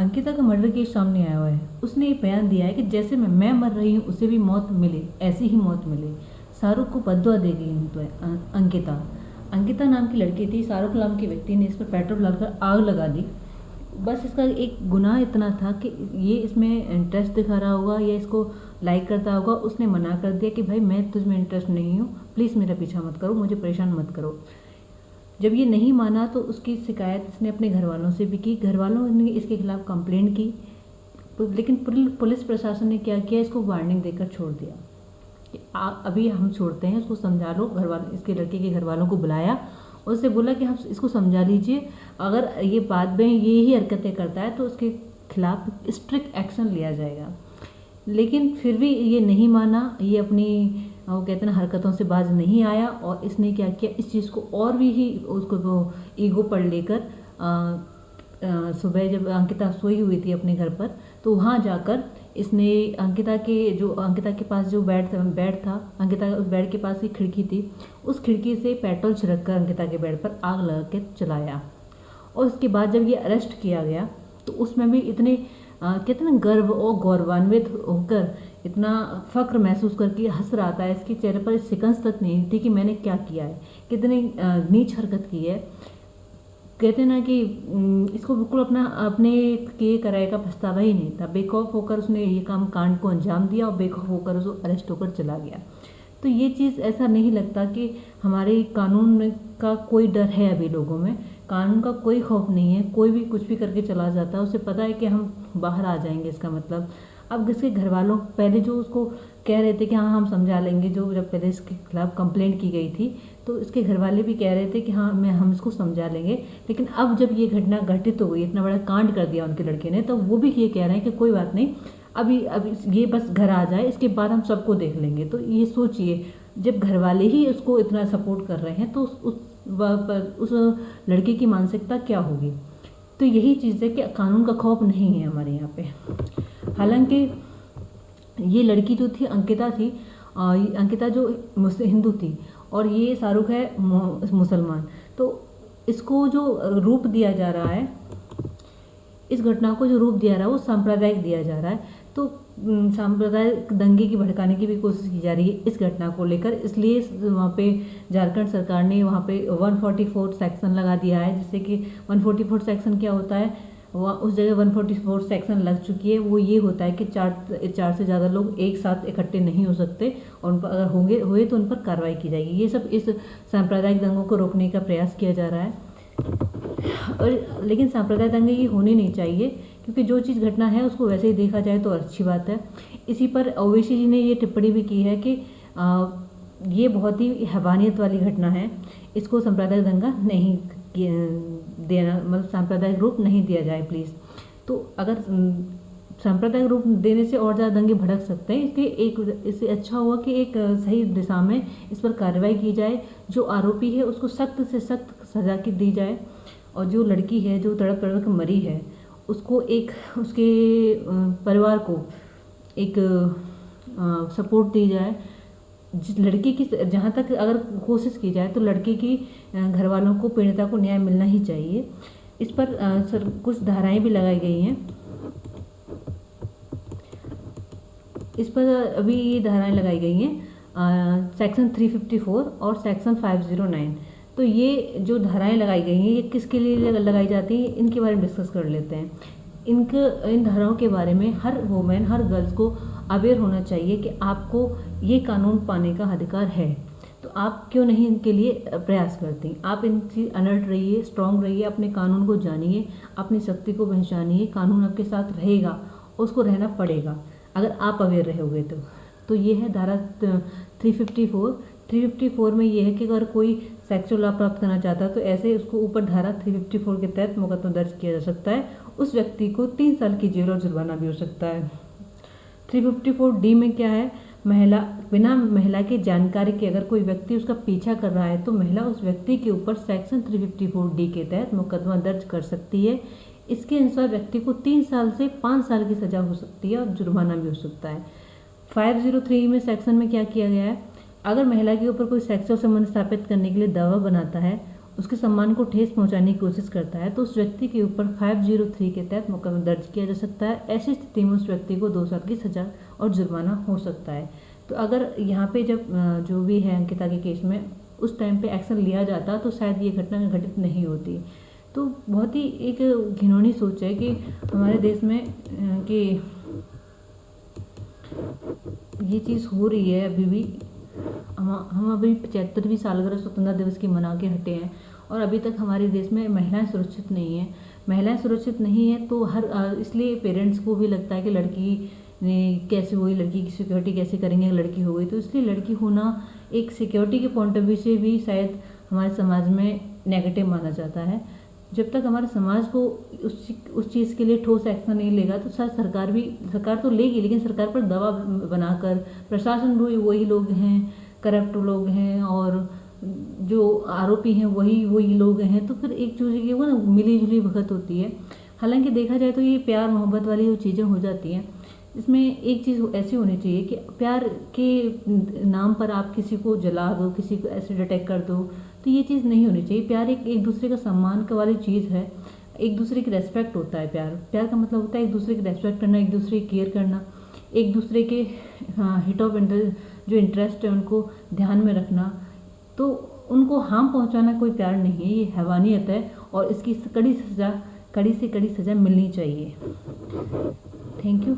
अंकिता का murder case सामने आया हुआ है। उसने ये बयान दिया है कि जैसे मैं मर रही हूँ उसे भी मौत मिले, ऐसी ही मौत मिले। शाहरुख को बद्दुआ दे गई तो अंकिता अंकिता नाम की लड़की थी। शाहरुख नाम के व्यक्ति ने इस पर पेट्रोल डालकर आग लगा दी। बस इसका एक गुनाह इतना था कि ये इसमें इंटरेस्ट दिखा रहा होगा या इसको लाइक करता होगा। उसने मना कर दिया कि भाई मैं तुझ में इंटरेस्ट नहीं हूँ, प्लीज़ मेरा पीछा मत करो, मुझे परेशान मत करो। जब ये नहीं माना तो उसकी शिकायत इसने अपने घर वालों से भी की। घर वालों ने इसके खिलाफ कंप्लेंट की, लेकिन पुलिस प्रशासन ने क्या किया, इसको वार्निंग देकर छोड़ दिया कि अभी हम छोड़ते हैं, इसको समझा लो। घर वाले इसके लड़के के घर वालों को बुलाया, उससे बोला कि हम इसको समझा लीजिए, अगर ये बाद में ये ही हरकतें करता है तो उसके खिलाफ स्ट्रिक्ट एक्शन लिया जाएगा। लेकिन फिर भी ये नहीं माना, ये अपनी वो कहते हैं ना हरकतों से बाज नहीं आया। और इसने क्या किया, इस चीज़ को और भी ही उसको वो ईगो पर लेकर सुबह जब अंकिता सोई हुई थी अपने घर पर, तो वहाँ जाकर इसने अंकिता के पास जो बेड था, अंकिता उस बेड के पास ही खिड़की थी, उस खिड़की से पेट्रोल छिड़क कर अंकिता के बेड पर आग लगा के चलाया। और उसके बाद जब ये अरेस्ट किया गया तो उसमें भी इतने कहते हैं ना गर्व और गौरवान्वित होकर इतना फक्र महसूस करके हंस रहा था। इसके चेहरे पर शिकन तक नहीं थी कि मैंने क्या किया है, कितनी नीच हरकत की है। कहते हैं ना कि इसको बिल्कुल अपने किए कराए का पछतावा ही नहीं था। बेखौफ होकर उसने ये कांड को अंजाम दिया और बेखौफ होकर उसको अरेस्ट होकर चला गया। तो ये चीज़ ऐसा नहीं लगता कि हमारे कानून का कोई डर है अभी लोगों में। कानून का कोई खौफ नहीं है, कोई भी कुछ भी करके चला जाता है, उसे पता है कि हम बाहर आ जाएंगे। इसका मतलब अब इसके घर वालों पहले जो उसको कह रहे थे कि हाँ हम समझा लेंगे, जो जब पहले इसके खिलाफ कंप्लेंट की गई थी तो इसके घर वाले भी कह रहे थे कि हाँ हम इसको समझा लेंगे। लेकिन अब जब ये घटना घटित हो गई, इतना बड़ा कांड कर दिया उनके लड़के ने, तो वो भी ये कह रहे हैं कि कोई बात नहीं, अभी ये बस घर आ जाए, इसके बाद हम सबको देख लेंगे। तो ये सोचिए, जब घर वाले ही उसको इतना सपोर्ट कर रहे हैं तो उस लड़के की मानसिकता क्या होगी। तो यही चीज़ है कि कानून का खौफ नहीं है हमारे यहाँ पे। हालांकि ये लड़की जो थी अंकिता थी, अंकिता जो हिंदू थी और ये शाहरुख है मुसलमान। तो इसको जो रूप दिया जा रहा है, इस घटना को जो रूप दिया रहा है वो सांप्रदायिक दिया जा रहा है। तो सांप्रदायिक दंगे की भड़काने की भी कोशिश की जा रही है इस घटना को लेकर। इसलिए वहाँ पे झारखंड सरकार ने वहाँ पे 144 सेक्शन लगा दिया है, जिससे कि 144 सेक्शन क्या होता है, वह उस जगह 144 सेक्शन लग चुकी है। वो ये होता है कि चार से ज़्यादा लोग एक साथ इकट्ठे नहीं हो सकते और उन पर अगर हुए तो उन पर कार्रवाई की जाएगी। ये सब इस सांप्रदायिक दंगों को रोकने का प्रयास किया जा रहा है। और लेकिन सांप्रदायिक दंगे ये होने नहीं चाहिए, क्योंकि जो चीज़ घटना है उसको वैसे ही देखा जाए तो अच्छी बात है। इसी पर ओवैसी जी ने ये टिप्पणी भी की है कि ये बहुत ही हैवानियत वाली घटना है, इसको सांप्रदायिक दंगा नहीं देना, मतलब सांप्रदायिक रूप नहीं दिया जाए प्लीज़। तो अगर सांप्रदायिक रूप देने से और ज़्यादा दंगे भड़क सकते हैं, इससे अच्छा हुआ कि एक सही दिशा में इस पर कार्रवाई की जाए। जो आरोपी है उसको सख्त से सख्त सज़ा की दी जाए, और जो लड़की है जो तड़प तड़प मरी है उसको उसके परिवार को एक सपोर्ट दी जाए। जिस लड़की की, जहाँ तक अगर कोशिश की जाए तो लड़की की घर वालों को, पीड़िता को न्याय मिलना ही चाहिए। इस पर कुछ धाराएं भी लगाई गई हैं। इस पर अभी ये धाराएं लगाई गई हैं सेक्शन 354 और सेक्शन 509। तो ये जो धाराएं लगाई गई हैं ये किसके लिए लगाई जाती हैं, इनके बारे में डिस्कस कर लेते हैं। इन धाराओं के बारे में हर वुमेन, हर गर्ल्स को अवेयर होना चाहिए कि आपको ये कानून पाने का अधिकार है। तो आप क्यों नहीं इनके लिए प्रयास करती। आप इनकी अलर्ट रहिए, स्ट्रांग रहिए, अपने कानून को जानिए, अपनी शक्ति को पहचानिए। कानून आपके साथ रहेगा, उसको रहना पड़ेगा अगर आप अवेयर रहोगे तो ये है धारा 354 में ये है कि अगर कोई सेक्सुअल लाभ प्राप्त करना चाहता है तो ऐसे उसको ऊपर धारा 354 के तहत मुकदमा दर्ज किया जा सकता है। उस व्यक्ति को 3 साल की जेल और जुर्माना भी हो सकता है। 354D में क्या है, बिना महिला की जानकारी के अगर कोई व्यक्ति उसका पीछा कर रहा है तो महिला उस व्यक्ति के ऊपर सेक्शन 354D के तहत मुकदमा दर्ज कर सकती है। इसके अनुसार व्यक्ति को 3 साल से 5 साल की सज़ा हो सकती है और जुर्माना भी हो सकता है। 503 में सेक्शन में क्या किया गया है, अगर महिला के ऊपर कोई सेक्सुअल संबंध स्थापित करने के लिए दबाव बनाता है उसके सम्मान को ठेस पहुंचाने की कोशिश करता है तो उस व्यक्ति के ऊपर 503 के तहत मुकदमा दर्ज किया जा सकता है। ऐसी स्थिति में उस व्यक्ति को 2 साल की सज़ा और जुर्माना हो सकता है। तो अगर यहाँ पे जब जो भी है अंकिता के केस में उस टाइम पे एक्शन लिया जाता तो शायद ये घटना घटित नहीं होती। तो बहुत ही एक घिनौनी सोच है कि हमारे देश में कि ये चीज़ हो रही है अभी भी। हम अभी 75वीं सालगिरह स्वतंत्रता दिवस की मना के हटे हैं और अभी तक हमारे देश में महिलाएं सुरक्षित नहीं हैं। महिलाएं सुरक्षित नहीं है तो इसलिए पेरेंट्स को भी लगता है कि लड़की ने कैसे हुई, लड़की की सिक्योरिटी कैसे करेंगे, लड़की हो गई। तो इसलिए लड़की होना एक सिक्योरिटी के पॉइंट ऑफ व्यू से भी शायद हमारे समाज में नेगेटिव माना जाता है। जब तक हमारे समाज को उस चीज़ के लिए ठोस एक्शन नहीं लेगा तो शायद सरकार तो लेगी, लेकिन सरकार पर दबाव बनाकर प्रशासन भी वही लोग हैं, करप्ट लोग हैं और जो आरोपी हैं वही लोग हैं। तो फिर एक चीज़ की वो ना मिली जुली भगत होती है। हालांकि देखा जाए तो ये प्यार मोहब्बत वाली जो चीज़ें हो जाती हैं इसमें एक चीज़ ऐसी होनी चाहिए कि प्यार के नाम पर आप किसी को जला दो, किसी को एसिड अटैक कर दो, तो ये चीज़ नहीं होनी चाहिए। प्यार एक दूसरे का सम्मान वाली चीज़ है, एक दूसरे की रेस्पेक्ट होता है। प्यार का मतलब होता है एक दूसरे की रेस्पेक्ट करना, एक दूसरे की केयर करना, एक दूसरे के हिट ऑफ इंटरेस्ट जो इंटरेस्ट है उनको ध्यान में रखना। तो उनको हार्म पहुंचाना कोई प्यार नहीं है, ये हैवानियत है और इसकी कड़ी से कड़ी सज़ा मिलनी चाहिए। Thank you.